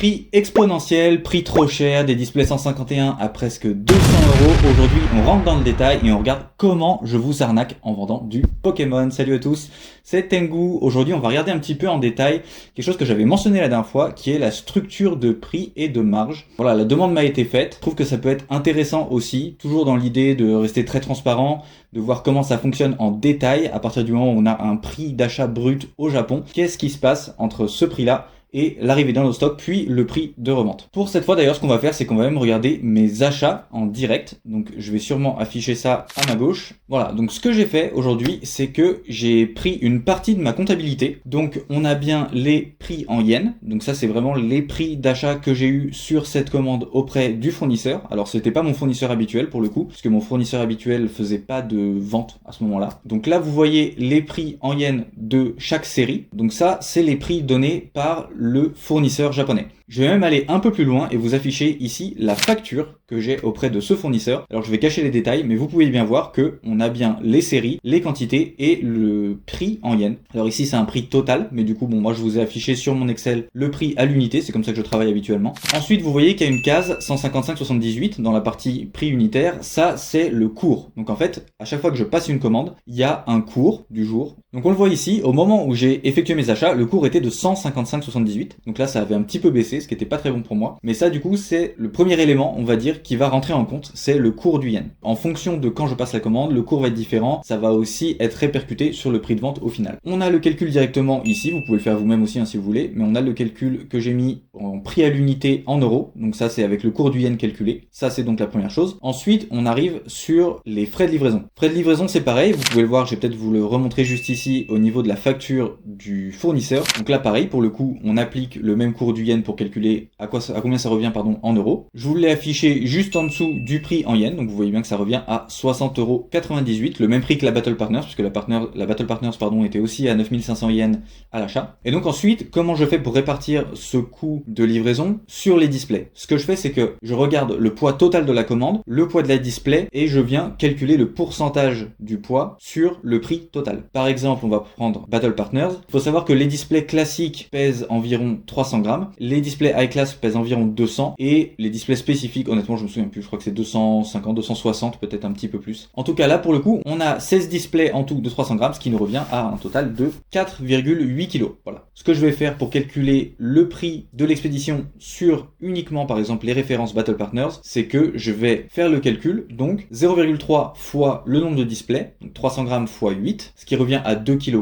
Prix exponentiel, prix trop cher, des displays 151 à presque 200 €. Aujourd'hui, on rentre dans le détail et on regarde comment je vous arnaque en vendant du Pokémon. Salut à tous, c'est Tengu. Aujourd'hui, on va regarder un petit peu en détail quelque chose que j'avais mentionné la dernière fois, qui est la structure de prix et de marge. Voilà, la demande m'a été faite. Je trouve que ça peut être intéressant aussi, toujours dans l'idée de rester très transparent, de voir comment ça fonctionne en détail à partir du moment où on a un prix d'achat brut au Japon. Qu'est-ce qui se passe entre ce prix-là et l'arrivée dans nos stocks, puis le prix de revente. Pour cette fois d'ailleurs, ce qu'on va faire, c'est qu'on va même regarder mes achats en direct. Donc je vais sûrement afficher ça à ma gauche. Voilà, donc ce que j'ai fait aujourd'hui, c'est que j'ai pris une partie de ma comptabilité. Donc on a bien les prix en yens. Donc ça, c'est vraiment les prix d'achat que j'ai eu sur cette commande auprès du fournisseur. Alors c'était pas mon fournisseur habituel pour le coup, parce que mon fournisseur habituel faisait pas de vente à ce moment-là. Donc là, vous voyez les prix en yens de chaque série. Donc ça, c'est les prix donnés par le fournisseur japonais. Je vais même aller un peu plus loin et vous afficher ici la facture que j'ai auprès de ce fournisseur. Alors je vais cacher les détails, mais vous pouvez bien voir que on a bien les séries, les quantités et le prix en yens. Alors ici c'est un prix total, mais du coup bon, moi je vous ai affiché sur mon Excel le prix à l'unité, c'est comme ça que je travaille habituellement. Ensuite vous voyez qu'il y a une case 155,78 dans la partie prix unitaire, ça c'est le cours. Donc en fait à chaque fois que je passe une commande, il y a un cours du jour. Donc on le voit ici, au moment où j'ai effectué mes achats, le cours était de 155,78. Donc là ça avait un petit peu baissé, ce qui était pas très bon pour moi. Mais ça du coup c'est le premier élément, on va dire, qui va rentrer en compte, c'est le cours du yen. En fonction de quand je passe la commande, le cours va être différent, ça va aussi être répercuté sur le prix de vente au final. On a le calcul directement ici, vous pouvez le faire vous-même aussi hein, si vous voulez, mais on a le calcul que j'ai mis en prix à l'unité en euros, donc ça c'est avec le cours du yen calculé, ça c'est donc la première chose. Ensuite on arrive sur les frais de livraison. Frais de livraison c'est pareil, vous pouvez le voir, je vais peut-être vous le remontrer juste ici au niveau de la facture du fournisseur. Donc là pareil, pour le coup on applique le même cours du yen pour calculer à combien ça revient en euros. Je vous l'ai affiché juste en dessous du prix en yens, donc vous voyez bien que ça revient à 60,98 €, le même prix que la Battle Partners, puisque la Battle Partners était aussi à 9500 yens à l'achat. Et donc ensuite, comment je fais pour répartir ce coût de livraison sur les displays? Ce que je fais, c'est que je regarde le poids total de la commande, le poids de la display, et je viens calculer le pourcentage du poids sur le prix total. Par exemple, on va prendre Battle Partners. Il faut savoir que les displays classiques pèsent environ 300 grammes, les displays high class pèsent environ 200, et les displays spécifiques, honnêtement je me souviens plus, je crois que c'est 250, 260, peut-être un petit peu plus. En tout cas là pour le coup, on a 16 displays en tout de 300 grammes, ce qui nous revient à un total de 4,8 kg. Voilà. Ce que je vais faire pour calculer le prix de l'expédition sur uniquement par exemple les références Battle Partners, c'est que je vais faire le calcul, donc 0,3 fois le nombre de displays, donc 300 grammes fois 8, ce qui revient à 2,4 kg,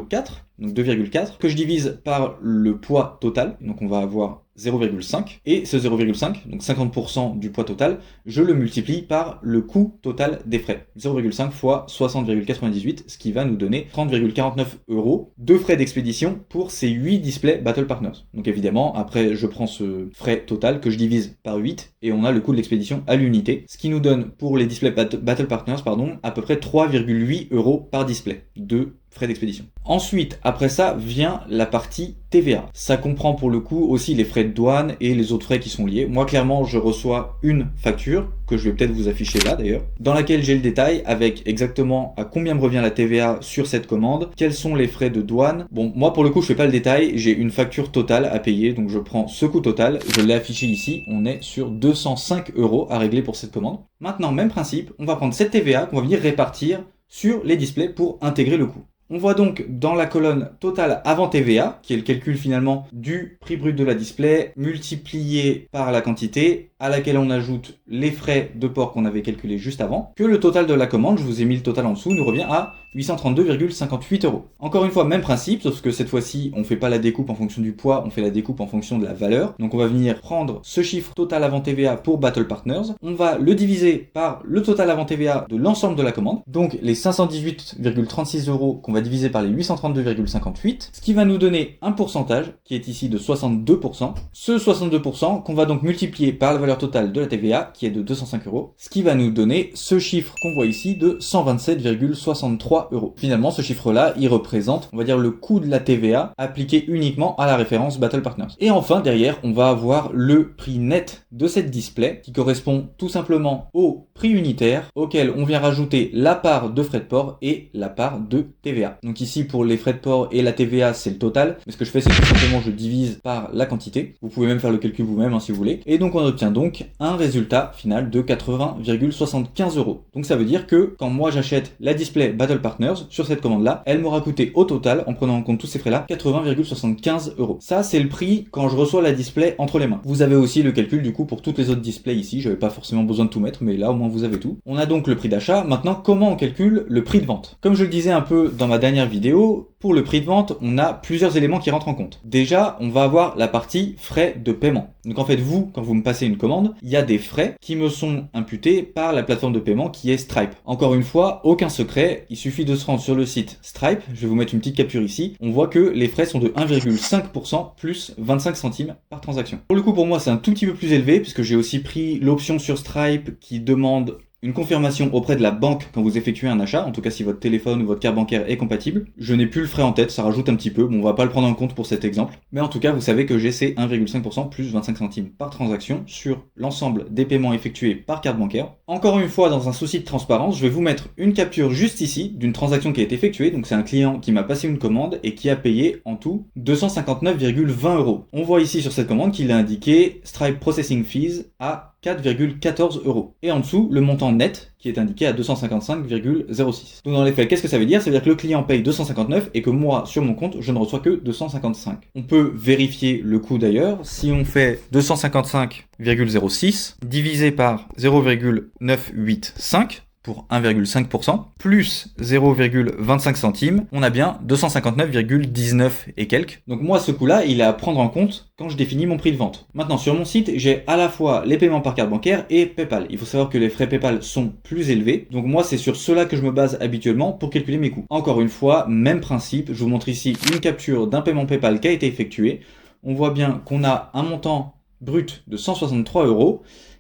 donc 2,4, que je divise par le poids total, donc on va avoir 0,5, et ce 0,5, donc 50% du poids total, je le multiplie par le coût total des frais. 0,5 fois 60,98, ce qui va nous donner 30,49 € de frais d'expédition pour ces 8 displays Battle Partners. Donc évidemment, après je prends ce frais total que je divise par 8, et on a le coût de l'expédition à l'unité, ce qui nous donne pour les displays Battle Partners, à peu près 3,8 € par display de frais d'expédition. Ensuite, après ça, vient la partie TVA. Ça comprend pour le coup aussi les frais de douane et les autres frais qui sont liés. Moi, clairement, je reçois une facture, que je vais peut-être vous afficher là d'ailleurs, dans laquelle j'ai le détail avec exactement à combien me revient la TVA sur cette commande, quels sont les frais de douane. Bon, moi pour le coup, je fais pas le détail, j'ai une facture totale à payer, donc je prends ce coût total, je l'ai affiché ici, on est sur 205 € à régler pour cette commande. Maintenant, même principe, on va prendre cette TVA qu'on va venir répartir sur les displays pour intégrer le coût. On voit donc dans la colonne totale avant TVA, qui est le calcul finalement du prix brut de la display, multiplié par la quantité, à laquelle on ajoute les frais de port qu'on avait calculés juste avant, que le total de la commande, je vous ai mis le total en dessous, nous revient à 832,58 €. Encore une fois, même principe, sauf que cette fois-ci, on fait pas la découpe en fonction du poids, on fait la découpe en fonction de la valeur. Donc on va venir prendre ce chiffre total avant TVA pour Battle Partners, on va le diviser par le total avant TVA de l'ensemble de la commande, donc les 518,36 € qu'on va diviser par les 832,58, ce qui va nous donner un pourcentage qui est ici de 62%. Ce 62% qu'on va donc multiplier par la valeur totale de la TVA qui est de 205 €, ce qui va nous donner ce chiffre qu'on voit ici de 127,63 €. Finalement, ce chiffre-là, il représente, on va dire, le coût de la TVA appliqué uniquement à la référence Battle Partners. Et enfin, derrière, on va avoir le prix net de cette display qui correspond tout simplement au prix unitaire auquel on vient rajouter la part de frais de port et la part de TVA. TVA. Donc ici, pour les frais de port et la TVA, c'est le total. Mais ce que je fais, c'est tout simplement je divise par la quantité. Vous pouvez même faire le calcul vous-même si vous voulez. Et donc on obtient donc un résultat final de 80,75 €. Donc ça veut dire que quand moi j'achète la display Battle Partners sur cette commande-là, elle m'aura coûté au total, en prenant en compte tous ces frais-là, 80,75 €. Ça, c'est le prix quand je reçois la display entre les mains. Vous avez aussi le calcul du coup pour toutes les autres displays ici. J'avais pas forcément besoin de tout mettre, mais là au moins vous avez tout. On a donc le prix d'achat. Maintenant, comment on calcule le prix de vente? Comme je le disais un peu dans ma dernière vidéo, pour le prix de vente, on a plusieurs éléments qui rentrent en compte. Déjà, on va avoir la partie frais de paiement. Donc en fait, vous, quand vous me passez une commande, il y a des frais qui me sont imputés par la plateforme de paiement qui est Stripe. Encore une fois, aucun secret, il suffit de se rendre sur le site Stripe, je vais vous mettre une petite capture ici, on voit que les frais sont de 1,5% plus 25 centimes par transaction. Pour le coup, pour moi, c'est un tout petit peu plus élevé, puisque j'ai aussi pris l'option sur Stripe qui demande une confirmation auprès de la banque quand vous effectuez un achat, en tout cas si votre téléphone ou votre carte bancaire est compatible. Je n'ai plus le frais en tête, ça rajoute un petit peu, bon on va pas le prendre en compte pour cet exemple, mais en tout cas vous savez que j'ai ces 1,5% plus 25 centimes par transaction sur l'ensemble des paiements effectués par carte bancaire. Encore une fois, dans un souci de transparence, je vais vous mettre une capture juste ici d'une transaction qui a été effectuée, donc c'est un client qui m'a passé une commande et qui a payé en tout 259,20 €. On voit ici sur cette commande qu'il a indiqué Stripe Processing Fees à 4,14 €. Et en dessous, le montant net qui est indiqué à 255,06. Donc dans les faits, qu'est-ce que ça veut dire? Ça veut dire que le client paye 259 et que moi, sur mon compte, je ne reçois que 255. On peut vérifier le coût d'ailleurs. Si on fait 255,06 divisé par 0,985, pour 1,5%, plus 0,25 centimes, on a bien 259,19 et quelques. Donc moi, ce coût-là, il est à prendre en compte quand je définis mon prix de vente. Maintenant, sur mon site, j'ai à la fois les paiements par carte bancaire et PayPal. Il faut savoir que les frais PayPal sont plus élevés. Donc moi, c'est sur cela que je me base habituellement pour calculer mes coûts. Encore une fois, même principe, je vous montre ici une capture d'un paiement PayPal qui a été effectué. On voit bien qu'on a un montant brut de 163 €.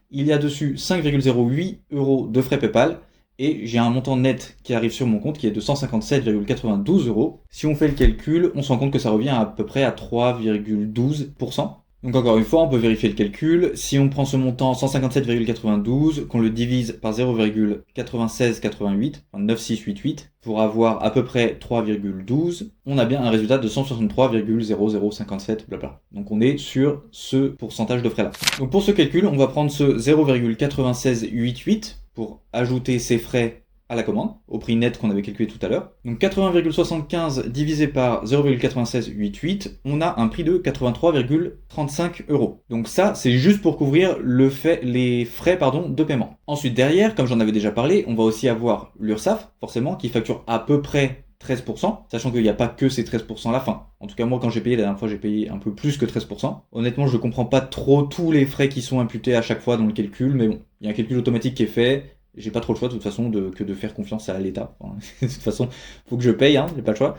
Il y a dessus 5,08 € de frais PayPal. Et j'ai un montant net qui arrive sur mon compte qui est de 157,92 €. Si on fait le calcul, on se rend compte que ça revient à peu près à 3,12%. Donc encore une fois, on peut vérifier le calcul. Si on prend ce montant 157,92, qu'on le divise par 0,9688, enfin 9688, pour avoir à peu près 3,12, on a bien un résultat de 163,0057, blabla. Donc on est sur ce pourcentage de frais-là. Donc pour ce calcul, on va prendre ce 0,9688 pour ajouter ces frais à la commande, au prix net qu'on avait calculé tout à l'heure. Donc 80,75 divisé par 0,9688, on a un prix de 83,35 €. Donc ça, c'est juste pour couvrir les frais de paiement. Ensuite, derrière, comme j'en avais déjà parlé, on va aussi avoir l'URSSAF, forcément, qui facture à peu près 13%, sachant qu'il n'y a pas que ces 13% à la fin. En tout cas, moi, quand j'ai payé, la dernière fois, j'ai payé un peu plus que 13%. Honnêtement, je comprends pas trop tous les frais qui sont imputés à chaque fois dans le calcul, mais bon, il y a un calcul automatique qui est fait. J'ai pas trop le choix de toute façon que de faire confiance à l'État. Enfin, de toute façon, faut que je paye, j'ai pas le choix.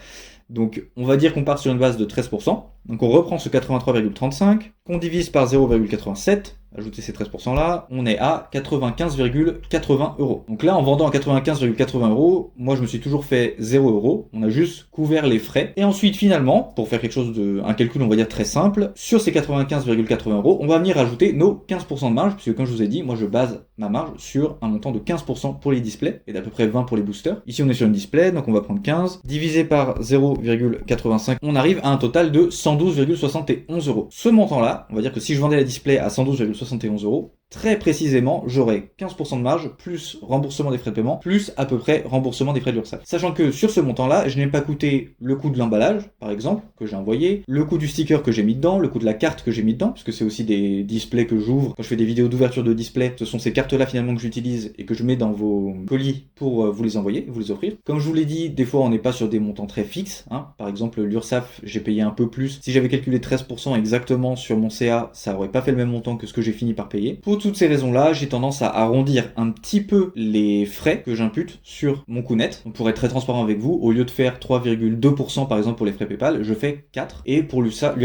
Donc on va dire qu'on part sur une base de 13%. Donc on reprend ce 83,35, qu'on divise par 0,87, ajouter ces 13% là, on est à 95,80 €. Donc là, en vendant à 95,80 €, moi je me suis toujours fait 0 €. On a juste couvert les frais. Et ensuite, finalement, pour faire quelque chose un calcul, on va dire très simple, sur ces 95,80 €, on va venir ajouter nos 15% de marge, puisque comme je vous ai dit, moi je base ma marge sur un montant de 15% pour les displays et d'à peu près 20 pour les boosters. Ici on est sur une display, donc on va prendre 15, divisé par 0,85, on arrive à un total de 112,71 €. Ce montant-là, on va dire que si je vendais la display à 112,71 €, très précisément, j'aurai 15% de marge, plus remboursement des frais de paiement, plus à peu près remboursement des frais de l'URSSAF. Sachant que sur ce montant-là, je n'ai pas coûté le coût de l'emballage, par exemple, que j'ai envoyé, le coût du sticker que j'ai mis dedans, le coût de la carte que j'ai mis dedans, puisque c'est aussi des displays que j'ouvre. Quand je fais des vidéos d'ouverture de display, ce sont ces cartes-là finalement que j'utilise et que je mets dans vos colis pour vous les envoyer, vous les offrir. Comme je vous l'ai dit, des fois on n'est pas sur des montants très fixes. Par exemple, l'URSSAF, j'ai payé un peu plus. Si j'avais calculé 13% exactement sur mon CA, ça aurait pas fait le même montant que ce que j'ai fini par payer. Pour toutes ces raisons-là, j'ai tendance à arrondir un petit peu les frais que j'impute sur mon coût net. Donc, pour être très transparent avec vous, au lieu de faire 3,2% par exemple pour les frais PayPal, je fais 4. Et pour l'URSSAF,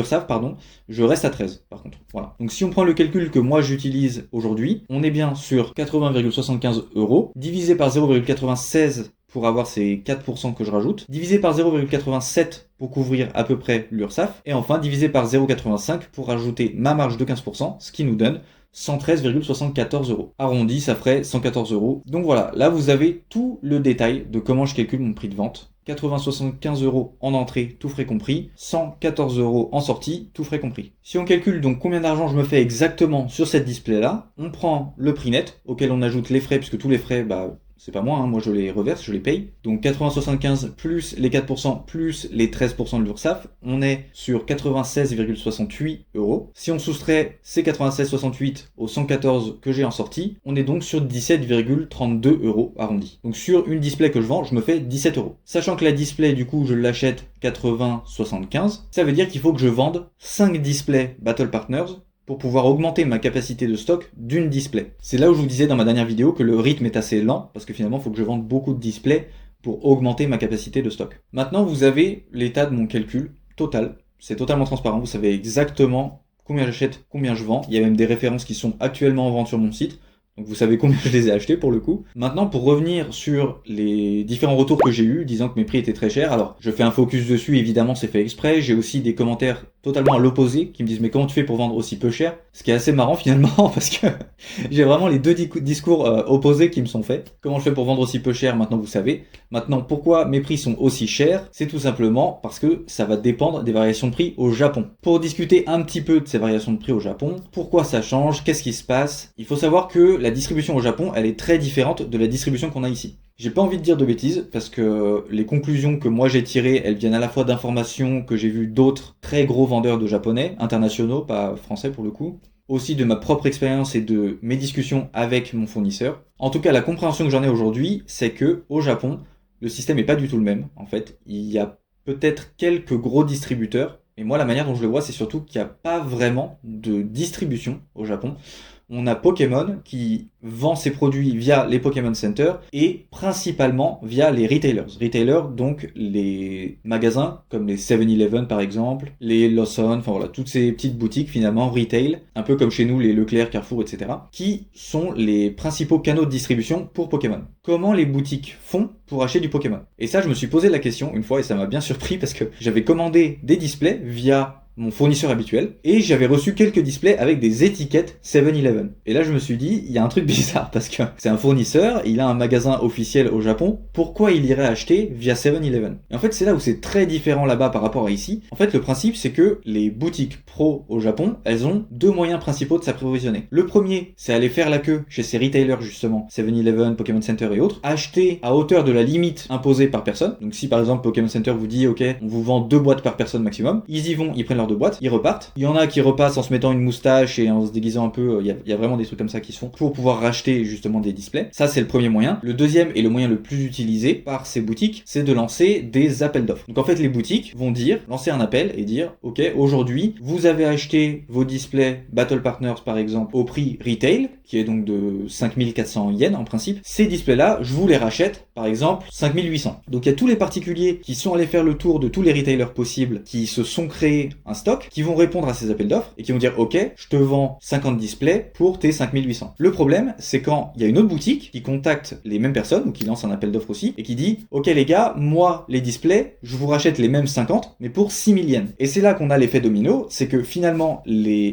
je reste à 13 par contre. Voilà. Donc si on prend le calcul que moi j'utilise aujourd'hui, on est bien sur 80,75 € divisé par 0,96 pour avoir ces 4% que je rajoute, divisé par 0,87 pour couvrir à peu près l'URSSAF, et enfin divisé par 0,85 pour rajouter ma marge de 15%, ce qui nous donne 113,74 €. Arrondi, ça ferait 114 €. Donc voilà, là vous avez tout le détail de comment je calcule mon prix de vente. 80,75 € en entrée, tout frais compris, 114 € en sortie, tout frais compris. Si on calcule donc combien d'argent je me fais exactement sur cette display là, on prend le prix net, auquel on ajoute les frais, puisque tous les frais, c'est pas moi, moi je les reverse, je les paye. Donc 80,75 plus les 4% plus les 13% de l'URSSAF, on est sur 96,68 €. Si on soustrait ces 96,68 aux 114 que j'ai en sortie, on est donc sur 17,32 € arrondi. Donc sur une display que je vends, je me fais 17 €. Sachant que la display, du coup, je l'achète 80,75, ça veut dire qu'il faut que je vende 5 displays Battle Partners pour pouvoir augmenter ma capacité de stock d'une display. C'est là où je vous disais dans ma dernière vidéo que le rythme est assez lent, parce que finalement, il faut que je vende beaucoup de displays pour augmenter ma capacité de stock. Maintenant, vous avez l'état de mon calcul total. C'est totalement transparent, vous savez exactement combien j'achète, combien je vends. Il y a même des références qui sont actuellement en vente sur mon site. Donc vous savez combien je les ai achetés pour le coup. Maintenant, pour revenir sur les différents retours que j'ai eus, disant que mes prix étaient très chers, alors je fais un focus dessus, évidemment c'est fait exprès. J'ai aussi des commentaires totalement à l'opposé qui me disent mais comment tu fais pour vendre aussi peu cher? Ce qui est assez marrant finalement parce que j'ai vraiment les deux discours opposés qui me sont faits. Comment je fais pour vendre aussi peu cher? Maintenant vous savez. Maintenant pourquoi mes prix sont aussi chers? C'est tout simplement parce que ça va dépendre des variations de prix au Japon. Pour discuter un petit peu de ces variations de prix au Japon, pourquoi ça change? Qu'est-ce qui se passe? Il faut savoir que la distribution au Japon, elle est très différente de la distribution qu'on a ici. J'ai pas envie de dire de bêtises parce que les conclusions que moi j'ai tirées, elles viennent à la fois d'informations que j'ai vues d'autres très gros vendeurs de japonais, internationaux, pas français pour le coup, aussi de ma propre expérience et de mes discussions avec mon fournisseur. En tout cas, la compréhension que j'en ai aujourd'hui, c'est que au Japon, le système est pas du tout le même. En fait, il y a peut-être quelques gros distributeurs, mais moi la manière dont je le vois, c'est surtout qu'il n'y a pas vraiment de distribution au Japon. On a Pokémon qui vend ses produits via les Pokémon Center et principalement via les retailers. Retailers, donc les magasins comme les 7-Eleven par exemple, les Lawson, enfin voilà, toutes ces petites boutiques finalement retail, un peu comme chez nous les Leclerc, Carrefour, etc., qui sont les principaux canaux de distribution pour Pokémon. Comment les boutiques font pour acheter du Pokémon? Et ça, je me suis posé la question une fois et ça m'a bien surpris parce que j'avais commandé des displays via mon fournisseur habituel, et j'avais reçu quelques displays avec des étiquettes 7-Eleven. Et là je me suis dit, il y a un truc bizarre, parce que c'est un fournisseur, il a un magasin officiel au Japon, pourquoi il irait acheter via 7-Eleven? Et en fait c'est là où c'est très différent là-bas par rapport à ici. En fait le principe c'est que les boutiques pro au Japon, elles ont deux moyens principaux de s'approvisionner. Le premier, c'est aller faire la queue chez ces retailers justement, 7-Eleven, Pokémon Center et autres, acheter à hauteur de la limite imposée par personne. Donc si par exemple Pokémon Center vous dit, ok, on vous vend 2 boîtes par personne maximum, ils y vont, ils prennent leurs 2 boîtes, ils repartent. Il y en a qui repassent en se mettant une moustache et en se déguisant un peu, il y a vraiment des trucs comme ça qui se font pour pouvoir racheter justement des displays. Ça c'est le premier moyen. Le deuxième et le moyen le plus utilisé par ces boutiques, c'est de lancer des appels d'offres. Donc en fait les boutiques vont lancer un appel et dire, ok, aujourd'hui vous avez acheté vos displays Battle Partners par exemple au prix retail, qui est donc de 5400 yens en principe. Ces displays là, je vous les rachète par exemple 5800. Donc il y a tous les particuliers qui sont allés faire le tour de tous les retailers possibles, qui se sont créés un stock, qui vont répondre à ces appels d'offres et qui vont dire ok, je te vends 50 displays pour tes 5800. Le problème, c'est quand il y a une autre boutique qui contacte les mêmes personnes ou qui lance un appel d'offres aussi et qui dit ok les gars, moi les displays, je vous rachète les mêmes 50 mais pour 6000 yens. Et c'est là qu'on a l'effet domino, c'est que finalement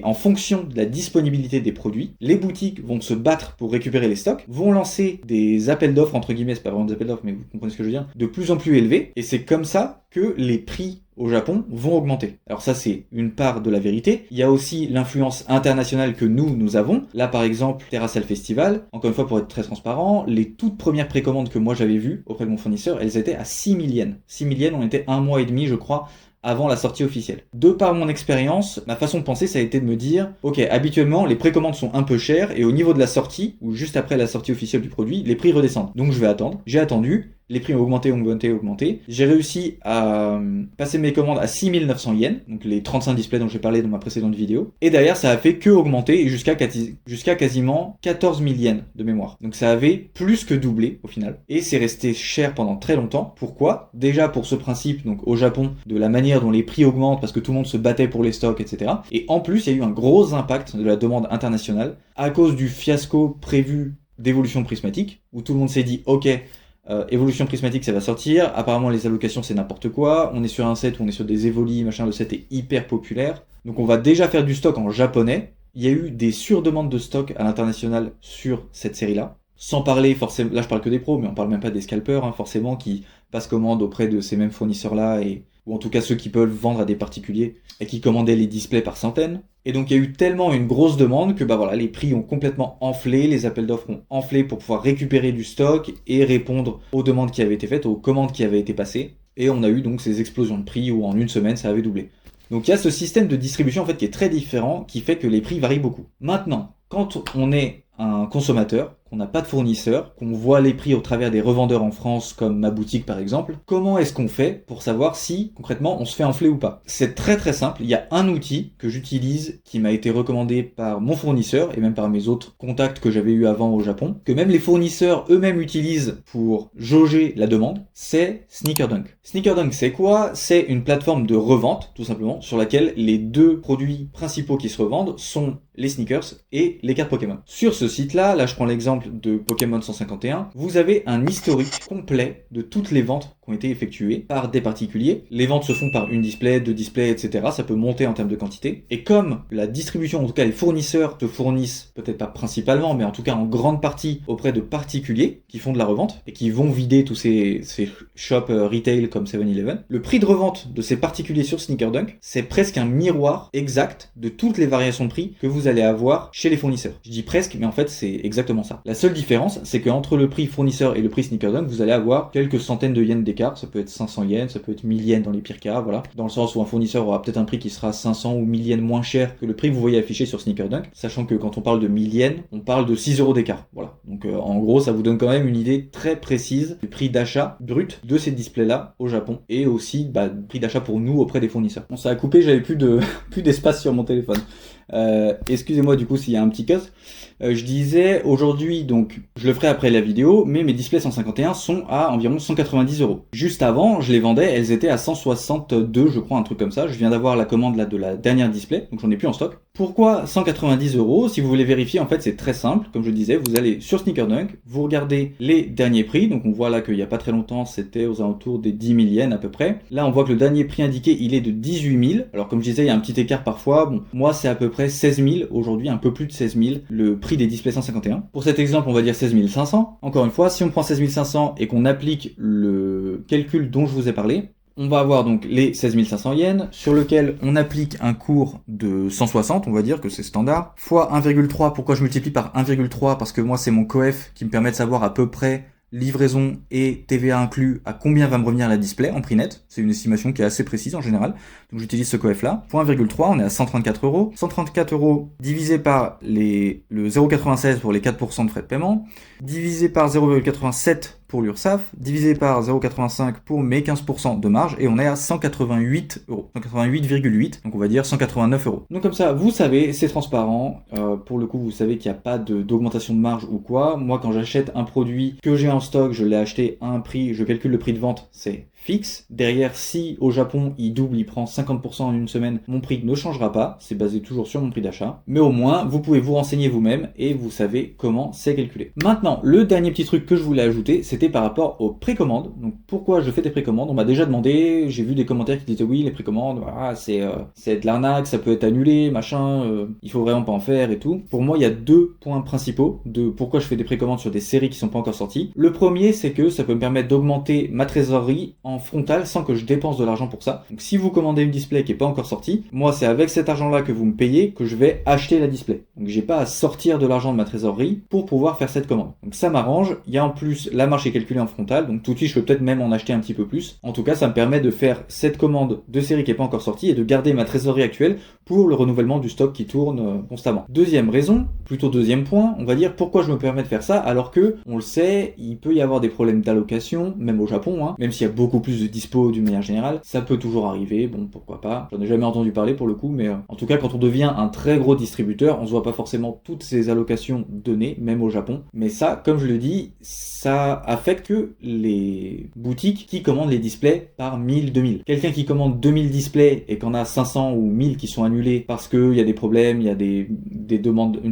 en fonction de la disponibilité des produits, les boutiques vont se battre pour récupérer les stocks, vont lancer des appels d'offres entre guillemets, c'est pas vraiment des appels d'offres mais vous comprenez ce que je veux dire, de plus en plus élevés, et c'est comme ça que les prix au Japon vont augmenter. Alors ça c'est une part de la vérité. Il y a aussi l'influence internationale que nous avons. Là par exemple, Terrassal Festival, encore une fois pour être très transparent, les toutes premières précommandes que moi j'avais vues auprès de mon fournisseur, elles étaient à 6000 yens. 6000 yens, on était 1 mois et demi je crois avant la sortie officielle. De par mon expérience, ma façon de penser ça a été de me dire ok, habituellement les précommandes sont un peu chères et au niveau de la sortie, ou juste après la sortie officielle du produit, les prix redescendent. Donc je vais attendre. J'ai attendu. Les prix ont augmenté. J'ai réussi à passer mes commandes à 6900 yens, donc les 35 displays dont j'ai parlé dans ma précédente vidéo. Et derrière, ça a fait que augmenter jusqu'à quasiment 14 000 yens de mémoire. Donc ça avait plus que doublé au final. Et c'est resté cher pendant très longtemps. Pourquoi? Déjà pour ce principe, donc au Japon, de la manière dont les prix augmentent parce que tout le monde se battait pour les stocks, etc. Et en plus, il y a eu un gros impact de la demande internationale à cause du fiasco prévu d'évolution prismatique, où tout le monde s'est dit ok, évolution prismatique ça va sortir, apparemment les allocations c'est n'importe quoi, on est sur un set où on est sur des évolis, machin, le set est hyper populaire, donc on va déjà faire du stock en japonais. Il y a eu des surdemandes de stock à l'international sur cette série là, Sans parler forcément, là je parle que des pros, mais on parle même pas des scalpers, hein, forcément, qui passent commande auprès de ces mêmes fournisseurs-là, ou en tout cas ceux qui peuvent vendre à des particuliers, et qui commandaient les displays par centaines. Et donc il y a eu tellement une grosse demande que les prix ont complètement enflé, les appels d'offres ont enflé pour pouvoir récupérer du stock et répondre aux demandes qui avaient été faites, aux commandes qui avaient été passées. Et on a eu donc ces explosions de prix où en une semaine ça avait doublé. Donc il y a ce système de distribution en fait qui est très différent, qui fait que les prix varient beaucoup. Maintenant, quand on est un consommateur, qu'on n'a pas de fournisseur, qu'on voit les prix au travers des revendeurs en France, comme ma boutique par exemple, comment est-ce qu'on fait pour savoir si, concrètement, on se fait enfler ou pas? C'est très très simple, il y a un outil que j'utilise, qui m'a été recommandé par mon fournisseur, et même par mes autres contacts que j'avais eu avant au Japon, que même les fournisseurs eux-mêmes utilisent pour jauger la demande, c'est SneakerDunk. SneakerDunk, c'est quoi? C'est une plateforme de revente, tout simplement, sur laquelle les deux produits principaux qui se revendent sont les sneakers et les cartes Pokémon. Sur ce site-là, là je prends l'exemple de Pokémon 151, vous avez un historique complet de toutes les ventes qui ont été effectuées par des particuliers. Les ventes se font par une display, deux displays, etc. Ça peut monter en termes de quantité. Et comme la distribution, en tout cas les fournisseurs te fournissent, peut-être pas principalement, mais en tout cas en grande partie auprès de particuliers qui font de la revente et qui vont vider tous ces shops retail comme 7-Eleven, le prix de revente de ces particuliers sur SneakerDunk, c'est presque un miroir exact de toutes les variations de prix que vous allez avoir chez les fournisseurs. Je dis presque, mais en fait c'est exactement ça. La seule différence, c'est qu'entre le prix fournisseur et le prix SneakerDunk, vous allez avoir quelques centaines de yens d'écart. Ça peut être 500 yens, ça peut être 1000 yens dans les pires cas, voilà. Dans le sens où un fournisseur aura peut-être un prix qui sera 500 ou 1000 yens moins cher que le prix que vous voyez affiché sur SneakerDunk, sachant que quand on parle de 1000 yens, on parle de 6 euros d'écart, voilà. Donc en gros, ça vous donne quand même une idée très précise du prix d'achat brut de ces displays-là au Japon, et aussi prix d'achat pour nous auprès des fournisseurs. Bon, ça a coupé, j'avais plus d'espace sur mon téléphone. Excusez-moi du coup s'il y a un petit cut. Je disais aujourd'hui, donc je le ferai après la vidéo, mais mes displays 151 sont à environ 190 euros. Juste avant, je les vendais, elles étaient à 162, je crois, un truc comme ça. Je viens d'avoir la commande là de la dernière display, donc j'en ai plus en stock. Pourquoi 190 euros? Si vous voulez vérifier, en fait, c'est très simple. Comme je disais, vous allez sur SneakerDunk, vous regardez les derniers prix. Donc on voit là qu'il n'y a pas très longtemps, c'était aux alentours des 10 000 yens à peu près. Là, on voit que le dernier prix indiqué, il est de 18 000. Alors comme je disais, il y a un petit écart parfois. Bon, moi, c'est à peu près 16 000 aujourd'hui, un peu plus de 16 000, le prix des displays 151. Pour cet exemple, on va dire 16 500. Encore une fois, si on prend 16 500 et qu'on applique le calcul dont je vous ai parlé, on va avoir donc les 16 500 yens, sur lequel on applique un cours de 160, on va dire que c'est standard, fois 1,3. Pourquoi je multiplie par 1,3? Parce que moi, c'est mon coef qui me permet de savoir à peu près livraison et TVA inclus à combien va me revenir la display en prix net. C'est une estimation qui est assez précise en général. Donc j'utilise ce coef là. Point 1,3, on est à 134 euros. 134 euros divisé par le 0,96 pour les 4% de frais de paiement, divisé par 0,87 pour l'URSSAF, divisé par 0,85 pour mes 15% de marge, et on est à 188 euros. 188,8, donc on va dire 189 euros. Donc comme ça, vous savez, c'est transparent. Pour le coup, vous savez qu'il n'y a pas d'augmentation de marge ou quoi. Moi, quand j'achète un produit que j'ai en stock, je l'ai acheté à un prix, je calcule le prix de vente, c'est fixe. Derrière, si au Japon il double, il prend 50% en une semaine, mon prix ne changera pas, c'est basé toujours sur mon prix d'achat. Mais au moins, vous pouvez vous renseigner vous-même et vous savez comment c'est calculé. Maintenant, le dernier petit truc que je voulais ajouter, c'était par rapport aux précommandes. Donc pourquoi je fais des précommandes? On m'a déjà demandé, j'ai vu des commentaires qui disaient oui, les précommandes, c'est de l'arnaque, ça peut être annulé, machin, il faut vraiment pas en faire et tout. Pour moi, il y a deux points principaux de pourquoi je fais des précommandes sur des séries qui sont pas encore sorties. Le premier, c'est que ça peut me permettre d'augmenter ma trésorerie en frontal sans que je dépense de l'argent pour ça. Donc si vous commandez une display qui est pas encore sortie, moi c'est avec cet argent-là que vous me payez que je vais acheter la display. Donc j'ai pas à sortir de l'argent de ma trésorerie pour pouvoir faire cette commande. Donc ça m'arrange. Il y a en plus la marge est calculée en frontal, donc tout de suite je peux peut-être même en acheter un petit peu plus. En tout cas, ça me permet de faire cette commande de série qui est pas encore sortie et de garder ma trésorerie actuelle pour le renouvellement du stock qui tourne constamment. Deuxième raison, plutôt deuxième point, on va dire pourquoi je me permets de faire ça alors que, on le sait, il peut y avoir des problèmes d'allocation, même au Japon, hein, même s'il y a beaucoup plus de dispo d'une manière générale, ça peut toujours arriver, bon pourquoi pas, j'en ai jamais entendu parler pour le coup, mais en tout cas quand on devient un très gros distributeur, on se voit pas forcément toutes ces allocations données, même au Japon, mais ça, comme je le dis, ça affecte que les boutiques qui commandent les displays par 1000, 2000. Quelqu'un qui commande 2000 displays et qu'en a 500 ou 1000 qui sont annulés parce qu'il y a des problèmes, il y a une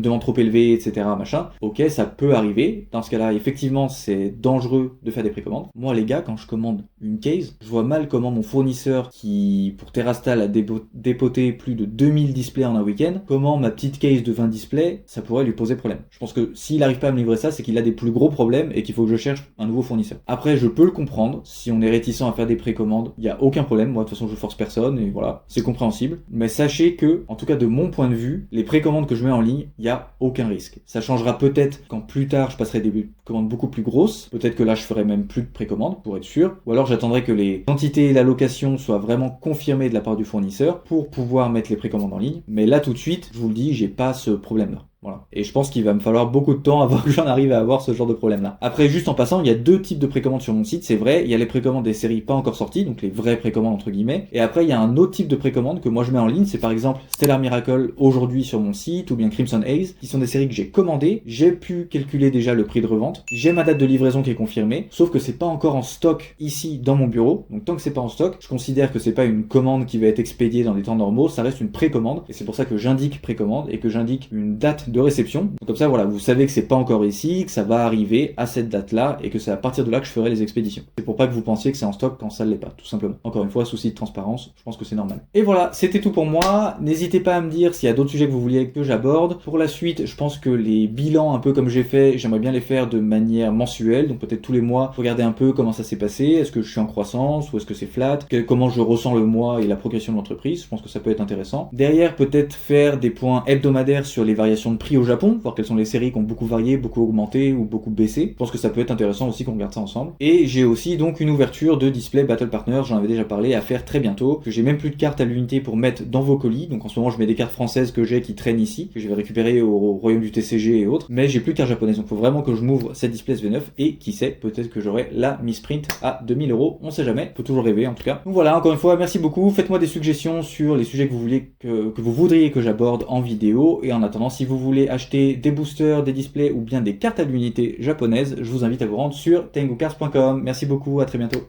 demande trop trop élevé, etc. machin. Ok, ça peut arriver. Dans ce cas-là, effectivement, c'est dangereux de faire des précommandes. Moi, les gars, quand je commande une case, je vois mal comment mon fournisseur qui, pour Terrastal, a dépoté plus de 2000 displays en un week-end, comment ma petite case de 20 displays, ça pourrait lui poser problème. Je pense que s'il n'arrive pas à me livrer ça, c'est qu'il a des plus gros problèmes et qu'il faut que je cherche un nouveau fournisseur. Après, je peux le comprendre. Si on est réticent à faire des précommandes, il n'y a aucun problème. Moi, de toute façon, je force personne et voilà, c'est compréhensible. Mais sachez que, en tout cas de mon point de vue, les précommandes que je mets en ligne, il n'y a aucun risque. Ça changera peut-être quand plus tard je passerai des commandes beaucoup plus grosses. Peut-être que là, je ferai même plus de précommandes pour être sûr. Ou alors, j'attendrai que les quantités et la location soient vraiment confirmées de la part du fournisseur pour pouvoir mettre les précommandes en ligne. Mais là, tout de suite, je vous le dis, j'ai pas ce problème-là. Voilà. Et je pense qu'il va me falloir beaucoup de temps avant que j'en arrive à avoir ce genre de problème-là. Après, juste en passant, il y a deux types de précommandes sur mon site, c'est vrai. Il y a les précommandes des séries pas encore sorties, donc les vraies précommandes entre guillemets. Et après, il y a un autre type de précommande que moi je mets en ligne, c'est par exemple Stellar Miracle aujourd'hui sur mon site, ou bien Crimson Haze, qui sont des séries que j'ai commandées. J'ai pu calculer déjà le prix de revente. J'ai ma date de livraison qui est confirmée, sauf que c'est pas encore en stock ici dans mon bureau. Donc tant que c'est pas en stock, je considère que c'est pas une commande qui va être expédiée dans des temps normaux, ça reste une précommande. Et c'est pour ça que j'indique précommande et que j'indique une date de réception. Donc comme ça, voilà, vous savez que c'est pas encore ici, que ça va arriver à cette date-là et que c'est à partir de là que je ferai les expéditions. C'est pour pas que vous pensiez que c'est en stock quand ça l'est pas, tout simplement. Encore une fois, souci de transparence, je pense que c'est normal. Et voilà, c'était tout pour moi. N'hésitez pas à me dire s'il y a d'autres sujets que vous vouliez que j'aborde. Pour la suite, je pense que les bilans, un peu comme j'ai fait, j'aimerais bien les faire de manière mensuelle, donc peut-être tous les mois, regarder un peu comment ça s'est passé, est-ce que je suis en croissance ou est-ce que c'est flat, comment je ressens le mois et la progression de l'entreprise. Je pense que ça peut être intéressant. Derrière, peut-être faire des points hebdomadaires sur les variations de prix au Japon, voir quelles sont les séries qui ont beaucoup varié, beaucoup augmenté ou beaucoup baissé. Je pense que ça peut être intéressant aussi qu'on regarde ça ensemble. Et j'ai aussi donc une ouverture de display Battle Partner, j'en avais déjà parlé, à faire très bientôt. J'ai même plus de cartes à l'unité pour mettre dans vos colis. Donc en ce moment je mets des cartes françaises que j'ai qui traînent ici, que je vais récupérer au royaume du TCG et autres. Mais j'ai plus de cartes japonaises, donc faut vraiment que je m'ouvre cette display SV9 et qui sait, peut-être que j'aurai la Misprint à 2000 €. On sait jamais, faut toujours rêver en tout cas. Donc voilà, encore une fois, merci beaucoup. Faites-moi des suggestions sur les sujets que vous voulez que vous voudriez que j'aborde en vidéo. Et en attendant, si vous voulez acheter des boosters, des displays ou bien des cartes à l'unité japonaises, je vous invite à vous rendre sur tengucards.com. Merci beaucoup, à très bientôt.